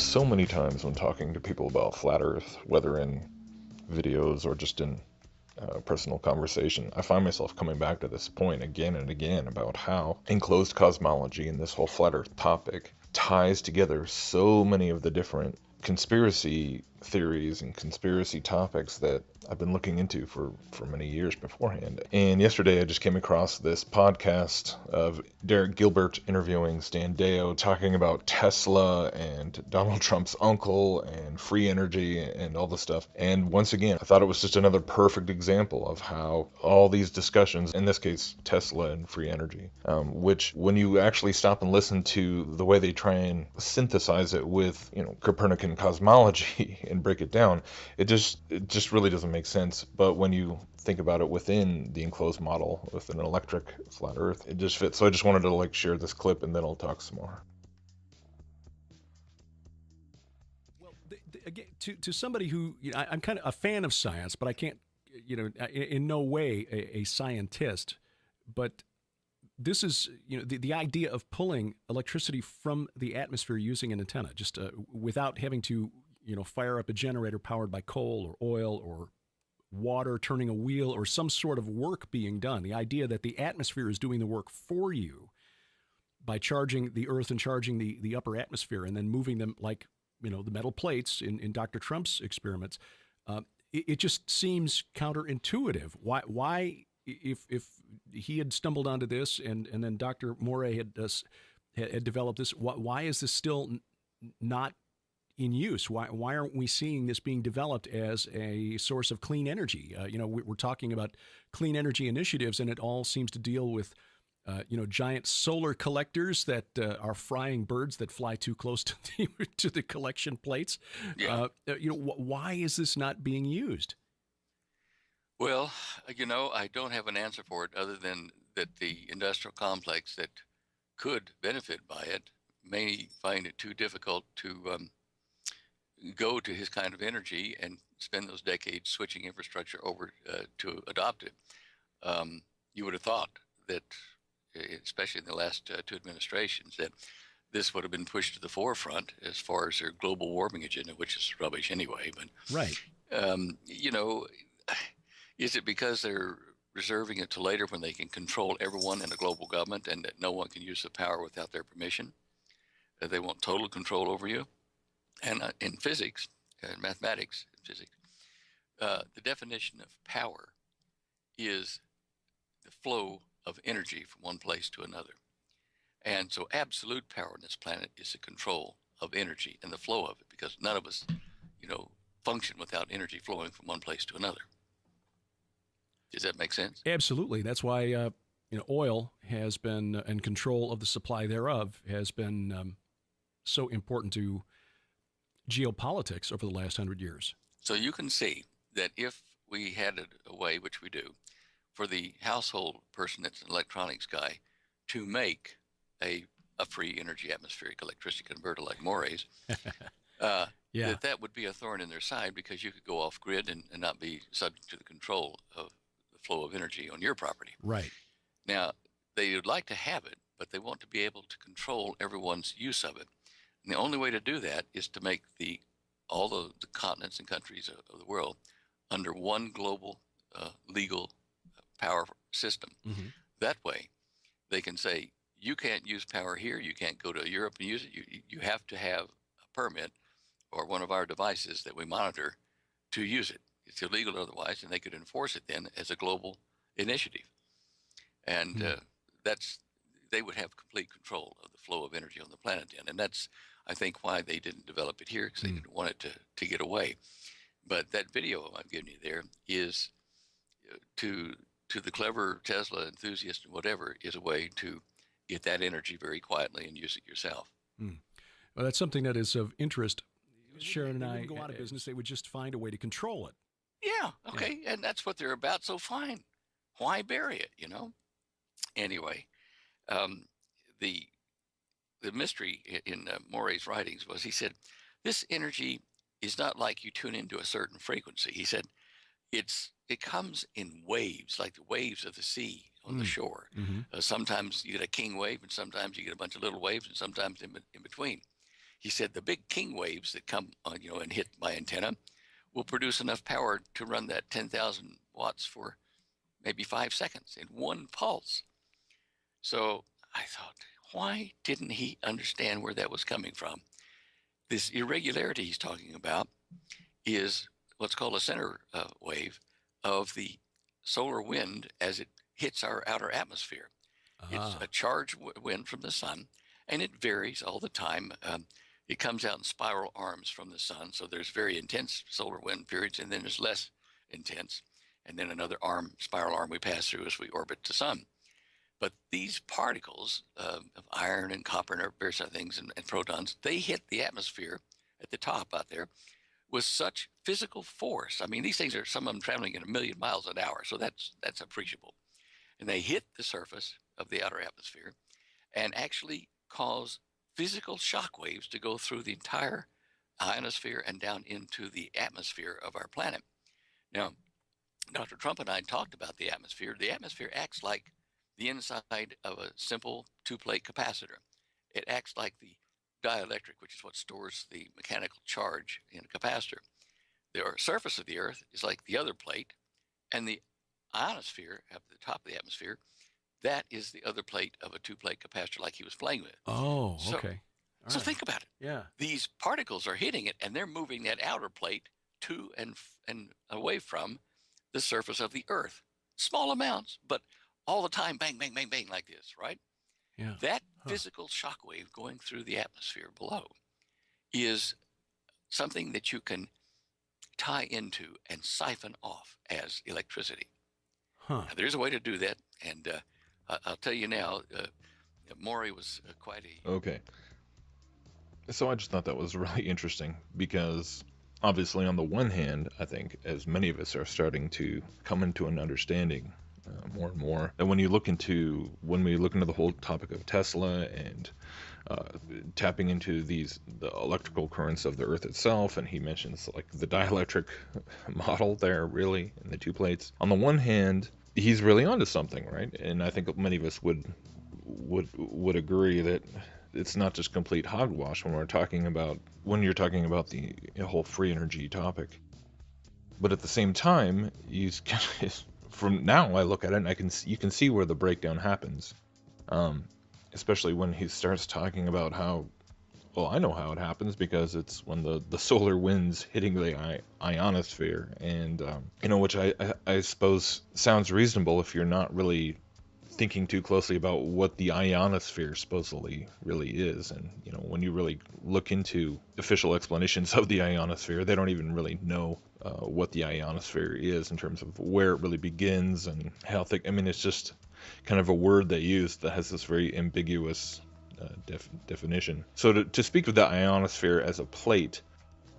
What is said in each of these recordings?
So many times when talking to people about flat Earth, whether in videos or just in personal conversation, I find myself coming back to this point again and again about how enclosed cosmology and this whole flat Earth topic ties together so many of the different conspiracy theories and conspiracy topics that I've been looking into for many years beforehand. And yesterday I just came across this podcast of Derek Gilbert interviewing Stan Deyo, talking about Tesla and Donald Trump's uncle and free energy and all this stuff. And once again, I thought it was just another perfect example of how all these discussions, in this case Tesla and free energy, which when you actually stop and listen to the way they try and synthesize it with, Copernican cosmology and break it down, it just really doesn't make sense. But when you think about it within the enclosed model with an electric flat Earth, it just fits. So I just wanted to share this clip, and then I'll talk some more. Well, again, to somebody who I'm kind of a fan of science, but I can't, in no way a scientist. But this is, the idea of pulling electricity from the atmosphere using an antenna, just without having to, fire up a generator powered by coal or oil or water turning a wheel or some sort of work being done. The idea that the atmosphere is doing the work for you by charging the earth and charging the upper atmosphere and then moving them like, the metal plates in Dr. Trump's experiments. It just seems counterintuitive. Why if he had stumbled onto this and then Dr. Morey had developed this, why is this still not in use? Why aren't we seeing this being developed as a source of clean energy? We're talking about clean energy initiatives, and it all seems to deal with giant solar collectors that are frying birds that fly too close to the collection plates. Yeah. Why is this not being used? Well, I don't have an answer for it other than that the industrial complex that could benefit by it may find it too difficult to go to his kind of energy and spend those decades switching infrastructure over to adopt it. You would have thought that, especially in the last two administrations, that this would have been pushed to the forefront as far as their global warming agenda, which is rubbish anyway. But right, is it because they're reserving it to later when they can control everyone in a global government and that no one can use the power without their permission? They want total control over you. And in physics, mathematics, physics, the definition of power is the flow of energy from one place to another. And so absolute power on this planet is the control of energy and the flow of it, because none of us, function without energy flowing from one place to another. Does that make sense? Absolutely. That's why oil has been, and control of the supply thereof has been so important to geopolitics over the last 100 years. So you can see that if we had a way, which we do, for the household person that's an electronics guy to make a free energy atmospheric electricity converter like Morey's, that would be a thorn in their side, because you could go off grid and not be subject to the control of the flow of energy on your property. Right. Now, they would like to have it, but they want to be able to control everyone's use of it. And the only way to do that is to make all the continents and countries of the world under one global legal power system. Mm-hmm. That way, they can say, you can't use power here, you can't go to Europe and use it, you have to have a permit or one of our devices that we monitor to use it. It's illegal otherwise, and they could enforce it then as a global initiative. And they would have complete control of the flow of energy on the planet then. And that's, I think, why they didn't develop it here, because they didn't want it to get away. But that video I'm giving you there is, to the clever Tesla enthusiast and whatever, is a way to get that energy very quietly and use it yourself. Well, that's something that is of interest. Sharon and I go out of business. They would just find a way to control it. Yeah, okay, yeah. And that's what they're about, so fine. Why bury it, Anyway, the mystery in Morey's writings was, he said, this energy is not like you tune into a certain frequency. He said, it comes in waves, like the waves of the sea on the shore. Mm-hmm. Sometimes you get a king wave, and sometimes you get a bunch of little waves, and sometimes in between. He said the big king waves that come, and hit my antenna will produce enough power to run that 10,000 watts for maybe 5 seconds in one pulse. So I thought, why didn't he understand where that was coming from? This irregularity he's talking about is what's called a center wave of the solar wind as it hits our outer atmosphere. It's a charged wind from the sun, and it varies all the time. It comes out in spiral arms from the sun, so there's very intense solar wind periods, and then there's less intense, and then another spiral arm we pass through as we orbit the sun. But these particles of iron and copper and various other things and protons, they hit the atmosphere at the top out there with such physical force. I mean, these things some of them traveling at 1,000,000 miles an hour, so that's appreciable. And they hit the surface of the outer atmosphere and actually cause physical shock waves to go through the entire ionosphere and down into the atmosphere of our planet. Now, Dr. Trump and I talked about the atmosphere. The atmosphere acts like the inside of a simple two-plate capacitor. It acts like the dielectric, which is what stores the mechanical charge in a capacitor. The surface of the Earth is like the other plate, and the ionosphere at the top of the atmosphere, that is the other plate of a two-plate capacitor like he was playing with. Oh, okay. So think about it. Yeah. These particles are hitting it, and they're moving that outer plate to and away from the surface of the Earth. Small amounts, but all the time, bang, bang, bang, bang, like this, right? Yeah. That physical shock wave going through the atmosphere below is something that you can tie into and siphon off as electricity. Now, there's a way to do that, and I'll tell you now, Maury was quite a... Okay. So I just thought that was really interesting because obviously on the one hand, I think as many of us are starting to come into an understanding more and more, and when we look into the whole topic of Tesla and tapping into the electrical currents of the Earth itself, and he mentions like the dielectric model there, really, in the two plates. On the one hand, he's really onto something, right? And I think many of us would agree that it's not just complete hogwash when you're talking about the whole free energy topic. But at the same time, from now I look at it and you can see where the breakdown happens. Especially when he starts talking about how, well, I know how it happens because it's when the solar wind's hitting the ionosphere, and which I suppose sounds reasonable if you're not really thinking too closely about what the ionosphere supposedly really is. And when you really look into official explanations of the ionosphere, they don't even really know what the ionosphere is in terms of where it really begins and how thick. I mean, it's just kind of a word they use that has this very ambiguous definition. So to speak of the ionosphere as a plate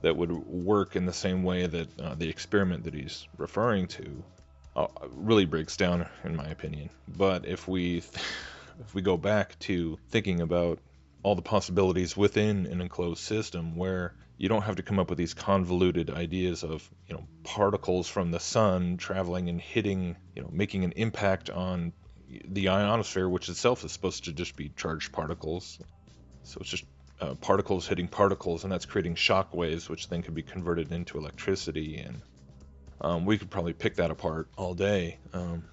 that would work in the same way that the experiment that he's referring to really breaks down, in my opinion. But if we go back to thinking about all the possibilities within an enclosed system where you don't have to come up with these convoluted ideas of particles from the sun traveling and hitting, making an impact on the ionosphere, which itself is supposed to just be charged particles. So it's just particles hitting particles, and that's creating shock waves, which then can be converted into electricity. And we could probably pick that apart all day,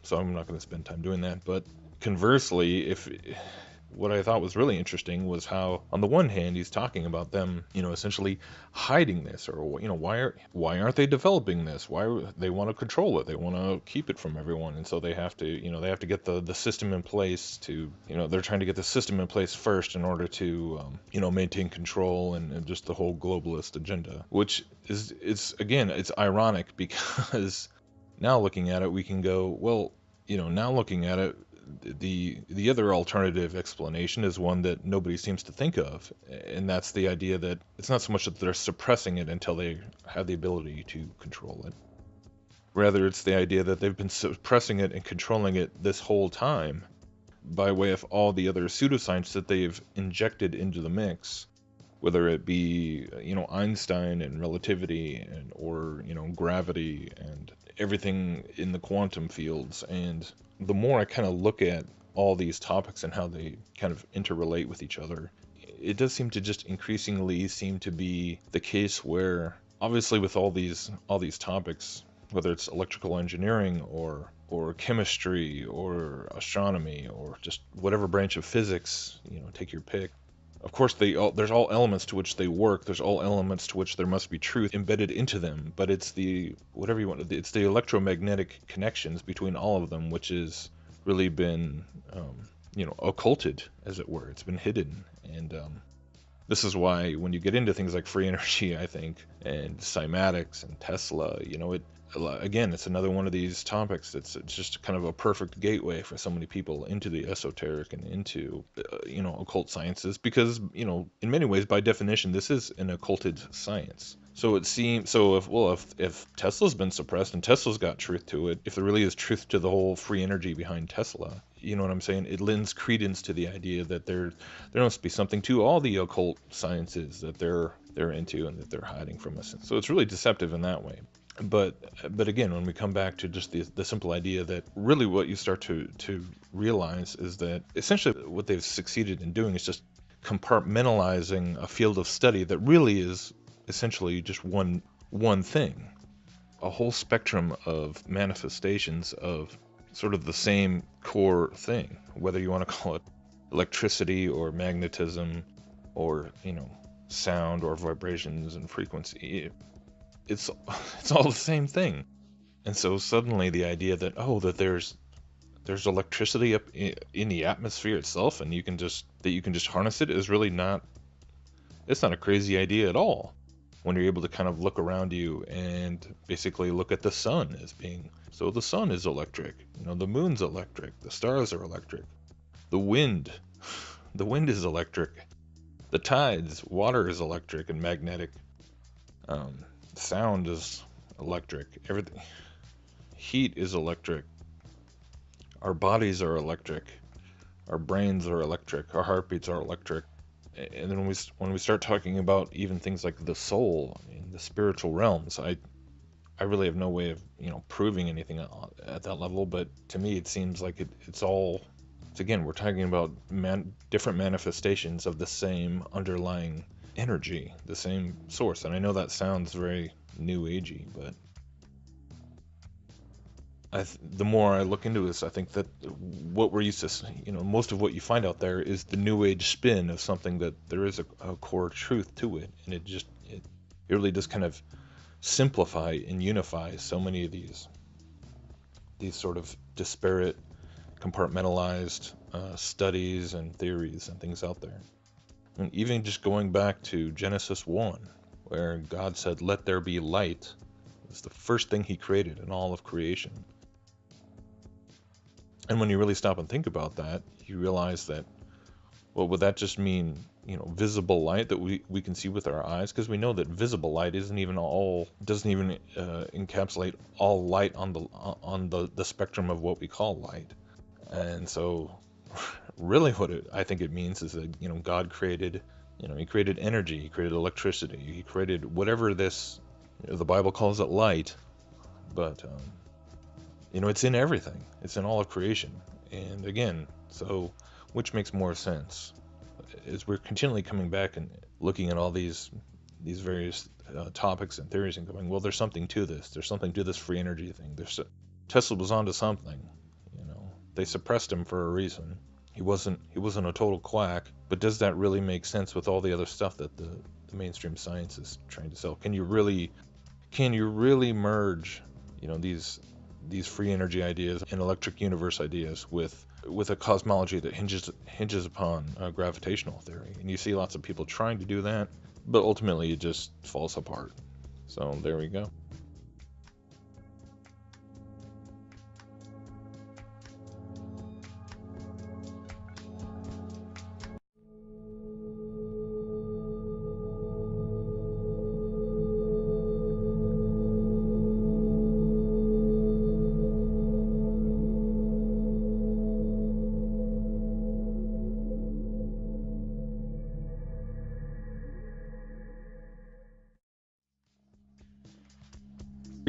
so I'm not going to spend time doing that. But conversely, what I thought was really interesting was how, on the one hand, he's talking about them, essentially hiding this, or why aren't they developing this? Why they want to control it? They want to keep it from everyone, and so they have to get the system in place to, they're trying to get the system in place first in order to, maintain control and just the whole globalist agenda, which it's ironic because now looking at it, we can go, well, now looking at it, the other alternative explanation is one that nobody seems to think of, and that's the idea that it's not so much that they're suppressing it until they have the ability to control it. Rather, it's the idea that they've been suppressing it and controlling it this whole time by way of all the other pseudoscience that they've injected into the mix, whether it be Einstein and relativity or gravity and everything in the quantum fields. And the more I kind of look at all these topics and how they kind of interrelate with each other, it does seem to just increasingly seem to be the case where, obviously, with all these topics, whether it's electrical engineering or chemistry or astronomy or just whatever branch of physics, take your pick. Of course, there's all elements to which they work. There's all elements to which there must be truth embedded into them. But it's the whatever you want. It's the electromagnetic connections between all of them, which has really been, occulted, as it were. It's been hidden, and this is why when you get into things like free energy, I think, and cymatics and Tesla, again, it's another one of these topics it's just kind of a perfect gateway for so many people into the esoteric and into, occult sciences, because, in many ways, by definition, this is an occulted science. So it seems, if Tesla's been suppressed and Tesla's got truth to it, if there really is truth to the whole free energy behind Tesla, you know what I'm saying? It lends credence to the idea that there must be something to all the occult sciences that they're into and that they're hiding from us. So it's really deceptive in that way. But again, when we come back to just the simple idea that really what you start to realize is that essentially what they've succeeded in doing is just compartmentalizing a field of study that really is essentially just one thing, a whole spectrum of manifestations of sort of the same core thing, whether you want to call it electricity or magnetism or, sound or vibrations and frequency. It's all the same thing. And so suddenly the idea that there's electricity up in the atmosphere itself, and you can just harness it, is really not, it's not a crazy idea at all. When you're able to kind of look around you and basically look at the sun as being, so the sun is electric, the moon's electric, the stars are electric, the wind is electric, the tides, water is electric and magnetic, sound is electric, everything, heat is electric, our bodies are electric, our brains are electric, our heartbeats are electric. And then when we start talking about even things like the soul in the spiritual realms, I really have no way of proving anything at that level, but to me it seems like it's again, we're talking about different manifestations of the same underlying energy, the same source. And I know that sounds very new agey, but the more I look into this, I think that what we're used to, most of what you find out there is the new age spin of something that there is a core truth to it, and it really does kind of simplify and unify so many of these sort of disparate, compartmentalized studies and theories and things out there. And even just going back to Genesis 1, where God said, "Let there be light," it's the first thing He created in all of creation. And when you really stop and think about that, you realize that, well, would that just mean, visible light that we can see with our eyes? Because we know that visible light doesn't even encapsulate all light on the spectrum of what we call light. And so, really, I think it means is that God created, He created energy, He created electricity, He created whatever this, the Bible calls it light, but it's in everything. It's in all of creation. And again, so which makes more sense? As we're continually coming back and looking at all these various topics and theories and going, well, there's something to this. There's something to this free energy thing. Tesla was onto something. They suppressed him for a reason. He wasn't a total quack. But does that really make sense with all the other stuff that the mainstream science is trying to sell? Can you really merge, these free energy ideas and electric universe ideas with a cosmology that hinges upon gravitational theory? And you see lots of people trying to do that, but ultimately it just falls apart. So there we go.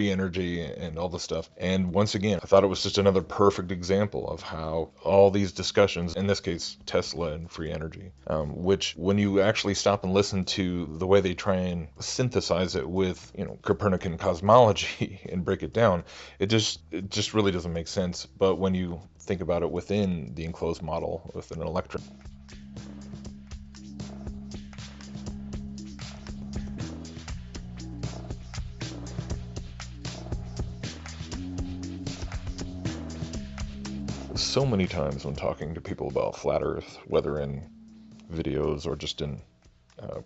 free energy and all this stuff. And once again, I thought it was just another perfect example of how all these discussions, in this case, Tesla and free energy, which when you actually stop and listen to the way they try and synthesize it with, Copernican cosmology and break it down, it just really doesn't make sense. But when you think about it within the enclosed model with an electron, so many times when talking to people about flat Earth, whether in videos or just in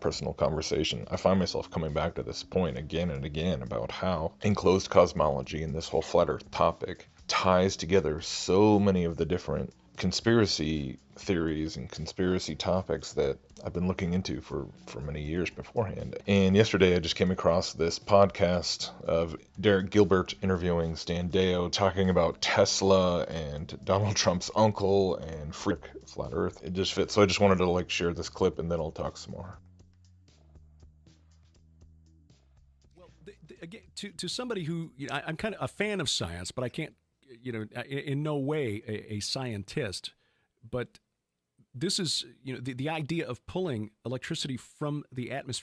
personal conversation, I find myself coming back to this point again and again about how enclosed cosmology and this whole flat Earth topic ties together so many of the different conspiracy theories and conspiracy topics that I've been looking into for many years beforehand. And yesterday I just came across this podcast of Derek Gilbert interviewing Stan Deyo, talking about Tesla and Donald Trump's uncle and flat Earth. It just fits. So I just wanted to share this clip, and then I'll talk some more. Well, again, to somebody who, I'm kind of a fan of science, but I can't, in no way a scientist. But this is, the idea of pulling electricity from the atmosphere